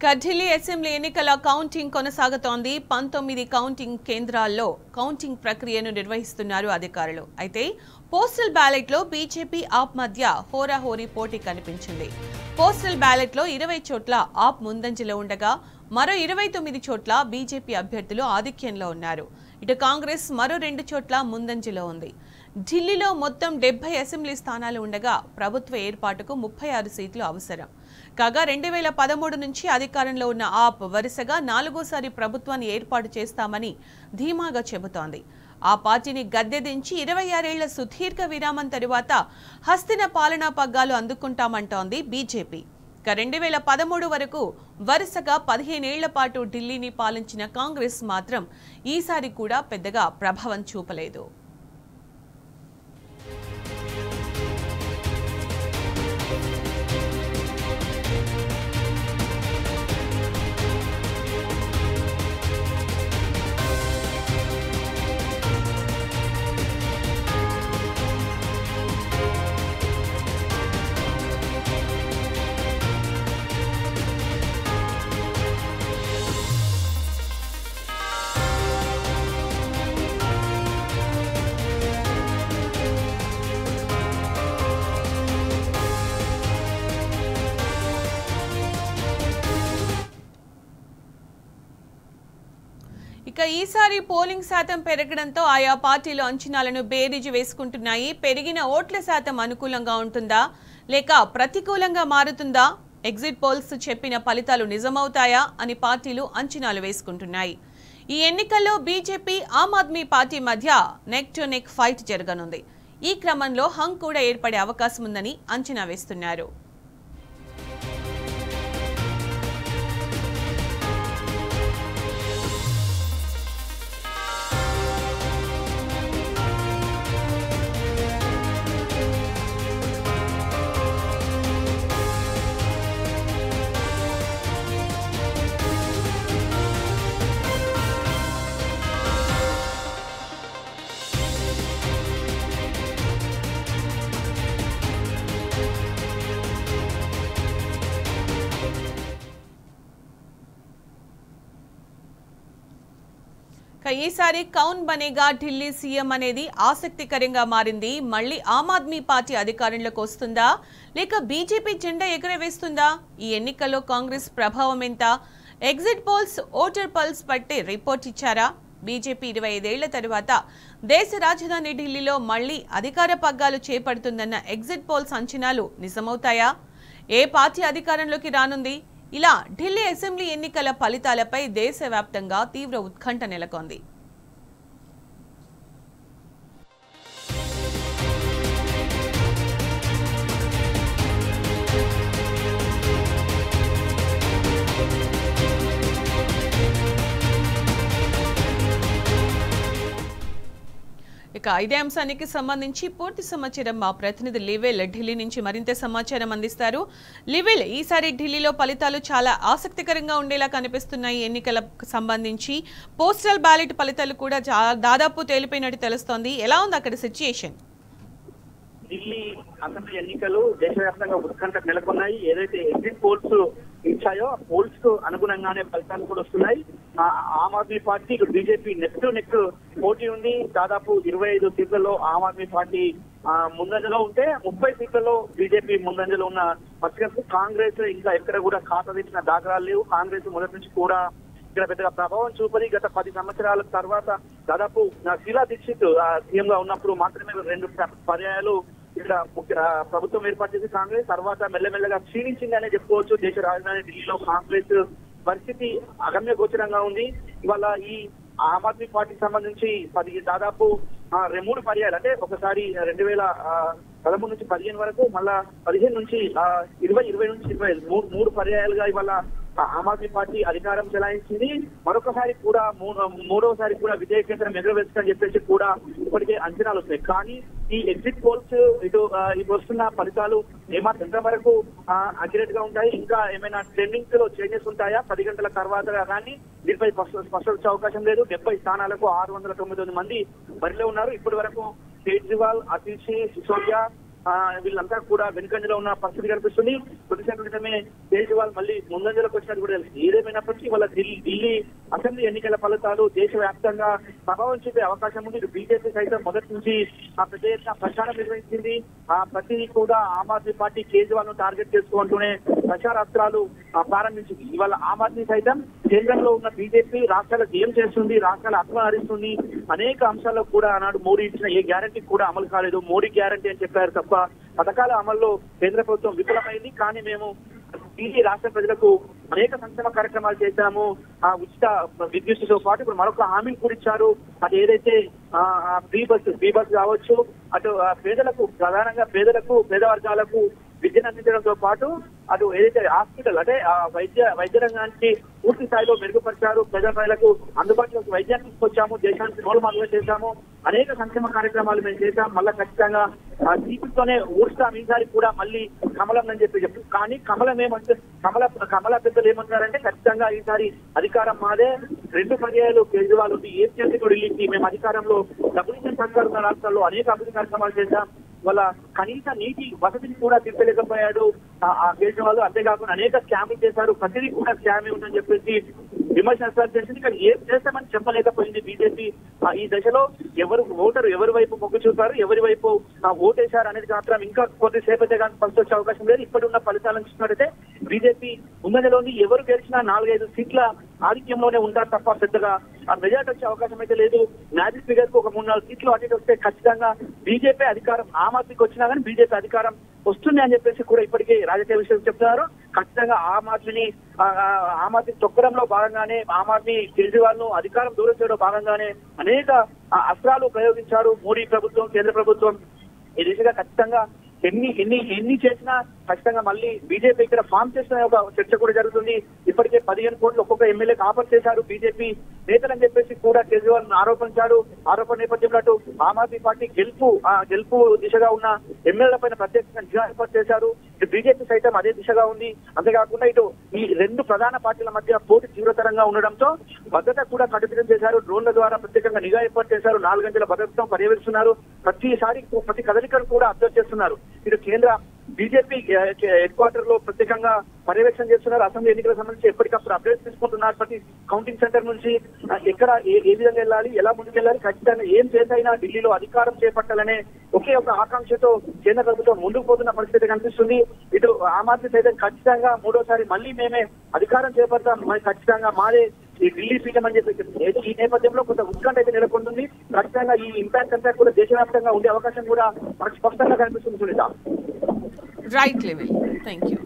Delhi assembly ఎన్నికల counting కొనసాగుతోంది. 19 counting కేంద్రాల్లో కౌంటింగ్ ప్రక్రియను నిర్వహిస్తున్నారు అధికారులు. అయితే పోస్టల్ బ్యాలెట్ లో బీజేపీ ఆప్ మధ్య హోరాహోరీ పోటీ కనిపించింది. పోస్టల్ బ్యాలెట్ లో 20 చోట్ల ఆప్ ముందంజలో ఉండగా మరో 29 చోట్ల బీజేపీ అభ్యర్థులు ఆధిక్యంలో ఉన్నారు. ఇటు కాంగ్రెస్ మరో 2 చోట్ల ముందంజలో ఉంది. ఢిల్లీలో మొత్తం 70 అసెంబ్లీ స్థానాలు ఉండగా ప్రభుత్వ ఏర్పాటుకు 36 సీట్లు అవసరం. కాగా 2013 నుంచి అధికారంలో ఉన్న ఆప్ వరుసగా 4వ సారి ప్రభుత్వాన్ని ఏర్పాటు చేస్తామని ధీమాగా చెబుతోంది. ఆ పార్టీని గద్దెదించి 26 ఏళ్ల సుదీర్ఘ విరామం తరువాత హస్తిన పాలనా పగ్గాలు అందుకుంటామంటోంది బీజేపీ. 2013 వరకు వరుసగా 15 ఏళ్ల పాటు ఢిల్లీని పాలించిన కాంగ్రెస్ మాత్రం ఈసారి కూడా పెద్దగా ప్రభావం చూపలేదు. ఇక ఈసారి పోలింగ్ శాతం పెరగడంతో ఆయా పార్టీలు అంచనాలను బేరీజు వేసుకుంటున్నాయి. పెరిగిన ఓట్ల శాతం అనుకూలంగా ఉంటుందా లేక ప్రతికూలంగా మారుతుందా? ఎగ్జిట్ పోల్స్ చెప్పిన ఫలితాలు నిజమవుతాయా అని పార్టీలు అంచనాలు వేసుకుంటున్నాయి. ఈ ఎన్నికల్లో బీజేపీ ఆమ్ ఆద్మీ పార్టీ మధ్య నెక్ టు నెక్ ఫైట్ జరగనుంది. ఈ క్రమంలో హంగ్ కూడా ఏర్పడే అవకాశం ఉందని అంచనా వేస్తున్నారు. ఈసారి కౌన్ బనేగా ఢిల్లీ సీఎం అనేది ఆసక్తికరంగా మారింది. మళ్లీ ఆమ్ ఆద్మీ పార్టీ అధికారంలోకి వస్తుందా లేక బీజేపీ జెండా ఎగరవేస్తుందా? ఈ ఎన్నికల్లో కాంగ్రెస్ ప్రభావం ఎంత? ఎగ్జిట్ పోల్స్ ఓటర్ పల్స్ పట్టి రిపోర్ట్ ఇచ్చారా? బీజేపీ 25 ఏళ్ల తరువాత దేశ రాజధాని ఢిల్లీలో మళ్లీ అధికార పగ్గాలు చేపడుతుందన్న ఎగ్జిట్ పోల్స్ అంచనాలు నిజమవుతాయా? ఏ పార్టీ అధికారంలోకి రానుంది? ఇలా ఢిల్లీ అసెంబ్లీ ఎన్నికల ఫలితాలపై దేశవ్యాప్తంగా తీవ్ర ఉత్కంఠ నెలకొంది. ఇక ఇదే అంశానికి సంబంధించి పూర్తి సమాచారం మా ప్రతినిధి లివెల్ ఢిల్లీ నుంచి మరింత సమాచారం అందిస్తారు. లివెల్, ఈసారి ఢిల్లీలో ఫలితాలు చాలా ఆసక్తికరంగా ఉండేలా కనిపిస్తున్నాయి. ఎన్నికలకు సంబంధించి పోస్టల్ బ్యాలెట్ ఫలితాలు కూడా దాదాపు తేలిపోయినట్టు తెలుస్తోంది. ఎలా ఉంది అక్కడ సిచ్యుయేషన్? ఢిల్లీ అసెంబ్లీ ఎన్నికలు దేశవ్యాప్తంగా ఉత్కంఠ నెలకొన్నాయి. ఏదైతే ఎగ్జిట్ పోల్స్ ఇచ్చాయో ఆ పోల్స్ కు అనుగుణంగానే ఫలితాలు కూడా వస్తున్నాయి. Aam Aadmi party BJP neck to neck పోటీ ఉంది. దాదాపు 25 సీట్లలో ఆమ్ ఆద్మీ పార్టీ ముందంజలో ఉంటే 30 సీట్లలో బీజేపీ ముందంజలో ఉన్న పక్షం. కాంగ్రెస్ ఇంకా ఎక్కడ కూడా ఖాతా తెచ్చిన దాఖలాలు లేవు. కాంగ్రెస్ మొదటి నుంచి కూడా ఇక్కడ పెద్దగా ప్రభావం చూపది. గత 10 సంవత్సరాల తర్వాత దాదాపు శీలా దీక్షిత్ సీఎం గా ఉన్నప్పుడు మాత్రమే 2 పర్యాయాలు ఇక్కడ ప్రభుత్వం ఏర్పాటు చేసి కాంగ్రెస్ తర్వాత మెల్లమెల్లగా క్షీణించిందనే చెప్పుకోవచ్చు. దేశ రాజధాని ఢిల్లీలో కాంగ్రెస్ పరిస్థితి అగమ్య గోచరంగా ఉంది. ఇవాళ ఈ ఆమ్ ఆద్మీ పార్టీకి సంబంధించి దాదాపు 3 పర్యాయాలు, అంటే ఒకసారి 2013 నుంచి 15 వరకు, మళ్ళా 15 నుంచి 20 నుంచి 25 3 పర్యాయాలుగా ఇవాళ ఆమ్ ఆద్మీ పార్టీ అధికారం చెలాయించింది. మరొకసారి కూడా మూడవసారి కూడా విజయకేతనం ఎగరవేస్తుందని చెప్పేసి కూడా ఇప్పటికే అంచనాలు వస్తాయి. కానీ ఈ ఎగ్జిట్ పోల్స్ ఇటు వస్తున్న ఫలితాలు ఏమాత్రం ఎంతవరకు అక్యురేట్ గా ఉంటాయి, ఇంకా ఏమైనా ట్రెండింగ్స్ లో చేంజెస్ ఉంటాయా 10 గంటల తర్వాత కానీ దీనిపై స్పష్ట వచ్చే అవకాశం లేదు. 70 స్థానాలకు 699 మంది బరిలో ఉన్నారు. ఇప్పటి వరకు కేజ్రీవాల్, అతిషి, సిసోడియా, వీళ్ళంతా కూడా వెనుకంజలో ఉన్న పరిస్థితి కనిపిస్తుంది. కొద్దిసేపు క్రితమే కేజ్రీవాల్ మళ్ళీ ముందంజలోకి వచ్చినట్టు కూడా తెలుసు. ఏదేమైనప్పటికీ వాళ్ళ ఢిల్లీ అసెంబ్లీ ఎన్నికల ఫలితాలు దేశవ్యాప్తంగా ప్రభావం చూపే అవకాశం ఉంది. బీజేపీ సైతం మొదటి నుంచి పెద్ద ఎత్తున ప్రచారం నిర్వహించింది. ప్రతిదీ కూడా ఆమ్ ఆద్మీ పార్టీ కేజ్రీవాల్ ను టార్గెట్ చేసుకుంటూనే ప్రచారాస్త్రాలు ప్రారంభించింది. ఇవాళ ఆమ్ ఆద్మీ సైతం కేంద్రంలో ఉన్న బీజేపీ రాష్ట్రాలకు ఏం చేస్తుంది, రాష్ట్రాల హక్కులు హరిస్తుంది, అనేక అంశాల్లో కూడా ఆనాడు మోడీ ఇచ్చిన ఏ గ్యారంటీ కూడా అమలు కాలేదు. మోడీ గ్యారంటీ అని చెప్పారు తప్ప పథకాల అమల్లో కేంద్ర ప్రభుత్వం విఫలమైంది. కానీ మేము ఢిల్లీ రాష్ట్ర ప్రజలకు అనేక సంక్షేమ కార్యక్రమాలు చేశాము. ఉచిత విద్యుత్తుతో పాటు ఇప్పుడు మరొక హామీలు కూడా ఇచ్చారు. అది ఏదైతే ఫ్రీ బస్ కావచ్చు, అటు పేదలకు ప్రధానంగా పేద వర్గాలకు విద్యను అందించడంతో పాటు అటు ఏదైతే హాస్పిటల్ అంటే వైద్య రంగానికి పూర్తి స్థాయిలో మెరుగుపరిచారు. ప్రజలకు అందుబాటులోకి వైద్యాన్ని తీసుకొచ్చాము. దేశానికి మూలమాలుగా చేశాము. అనేక సంక్షేమ కార్యక్రమాలు మేము చేశాం. మళ్ళీ ఖచ్చితంగా సీట్తోనే ఊడ్స్తాం ఈసారి కూడా మళ్ళీ కమలం అని చెప్పి కానీ కమలం ఏమంటే కమల పెద్దలు ఏమంటారంటే ఖచ్చితంగా ఈసారి అధికారం మాదే. 2 పర్యాయాలు కేజ్రీవాల్ ఉంది. ఏం చేసి ఢిల్లీకి మేము అధికారంలో డబ్బులు సర్కారు ఉన్న రాష్ట్రాల్లో అనేక అభివృద్ధి కార్యక్రమాలు చేశాం. వాళ్ళ కనీస నీటి వసతిని కూడా తీర్చలేకపోయాడు ఆ కేజ్రీవాల్. అంతేకాకుండా అనేక స్కామ్లు చేశారు. ప్రతిదీ కూడా స్కామే ఉందని చెప్పేసి విమర్శలు చేసింది. కానీ ఏం చేస్తామని చెప్పలేకపోయింది బీజేపీ. ఈ దశలో ఎవరి వైపు మొగ్గు చూపారు, ఎవరి వైపు ఓటేశారు అనేది మాత్రం ఇంకా కొద్దిసేపు అయితే కానీ ఫస్ట్ వచ్చే అవకాశం లేదు. ఇప్పటి ఉన్న ఫలితాలను చూసినట్టయితే బీజేపీ ముందంజలోని ఎవరు గెలిచినా 4-5 సీట్ల ఆధిక్యంలోనే ఉంటారు తప్ప పెద్దగా మెజార్టీ వచ్చే అవకాశం అయితే లేదు. మ్యాజిక్ ఫిగర్ కు ఒక 3-4 సీట్లు అటు వస్తే ఖచ్చితంగా బీజేపీ అధికారం ఆమ్ ఆద్మీకి వచ్చినా కానీ బీజేపీ అధికారం వస్తుంది అని చెప్పేసి కూడా ఇప్పటికే రాజకీయ విషయాలు చెప్తున్నారు. ఖచ్చితంగా ఆమ్ ఆద్మీ తొక్కడంలో భాగంగానే ఆమ్ ఆద్మీ కేజ్రీవాల్ ను అధికారం దూరం చేయడం భాగంగానే అనేక అస్త్రాలు ప్రయోగించారు మోడీ ప్రభుత్వం, కేంద్ర ప్రభుత్వం. ఈ దిశగా ఖచ్చితంగా ఎన్ని చేసినా ఖచ్చితంగా మళ్ళీ బీజేపీ ఇక్కడ ఫామ్ చేసిన ఒక చర్చ కూడా జరుగుతుంది. ఇప్పటికే 15 కోట్లు ఒక్కొక్క ఎమ్మెల్యేకి ఆఫర్ చేశారు బీజేపీ నేతలని చెప్పేసి కూడా కేజ్రీవాల్ ఆరోపించారు. ఆరోపణ నేపథ్యంలో అటు ఆమ్ ఆద్మీ పార్టీ గెలుపు దిశగా ఉన్న ఎమ్మెల్యేల పైన ప్రత్యేకంగా నిఘా ఏర్పాటు చేశారు. ఇటు బీజేపీ సైతం అదే దిశగా ఉంది. అంతేకాకుండా ఇటు ఈ 2 ప్రధాన పార్టీల మధ్య పోటీ తీవ్రతరంగా ఉండడంతో భద్రత కూడా కట్టుదిట్టం చేశారు. డ్రోన్ల ద్వారా ప్రత్యేకంగా నిఘా ఏర్పాటు చేశారు. 4 గంటల భద్రతను పర్యవేక్షిస్తున్నారు. ప్రతి కదలికను కూడా అబ్జర్వ్ చేస్తున్నారు. ఇటు కేంద్ర బీజేపీ హెడ్ క్వార్టర్ లో ప్రత్యేకంగా పర్యవేక్షణ చేస్తున్నారు. అసెంబ్లీ ఎన్నికలకు సంబంధించి ఎప్పటికప్పుడు అప్డేట్స్ తీసుకుంటున్నారు. ప్రతి కౌంటింగ్ సెంటర్ నుంచి ఎక్కడ ఏ విధంగా వెళ్ళాలి, ఎలా ముందుకెళ్ళాలి, ఖచ్చితంగా ఏం చేసైనా ఢిల్లీలో అధికారం చేపట్టాలనే ఒకే ఒక ఆకాంక్షతో కేంద్ర ప్రభుత్వం ముందుకు పోతున్న పరిస్థితి కనిపిస్తుంది. ఇటు ఆమ్ ఆద్మీ సైతం ఖచ్చితంగా 3వసారి మళ్ళీ మేమే అధికారం చేపడతాం, మరి ఖచ్చితంగా మాదే ఈ ఢిల్లీ పీఠం అని చెప్పి ఈ నేపథ్యంలో కొంత ఉత్కంఠ అయితే నెలకొంటుంది. ఖచ్చితంగా ఈ ఇంపాక్ట్ అంతా కూడా దేశవ్యాప్తంగా ఉండే అవకాశం కూడా మనకు స్పష్టంగా కనిపిస్తుంది. Right level. Thank you.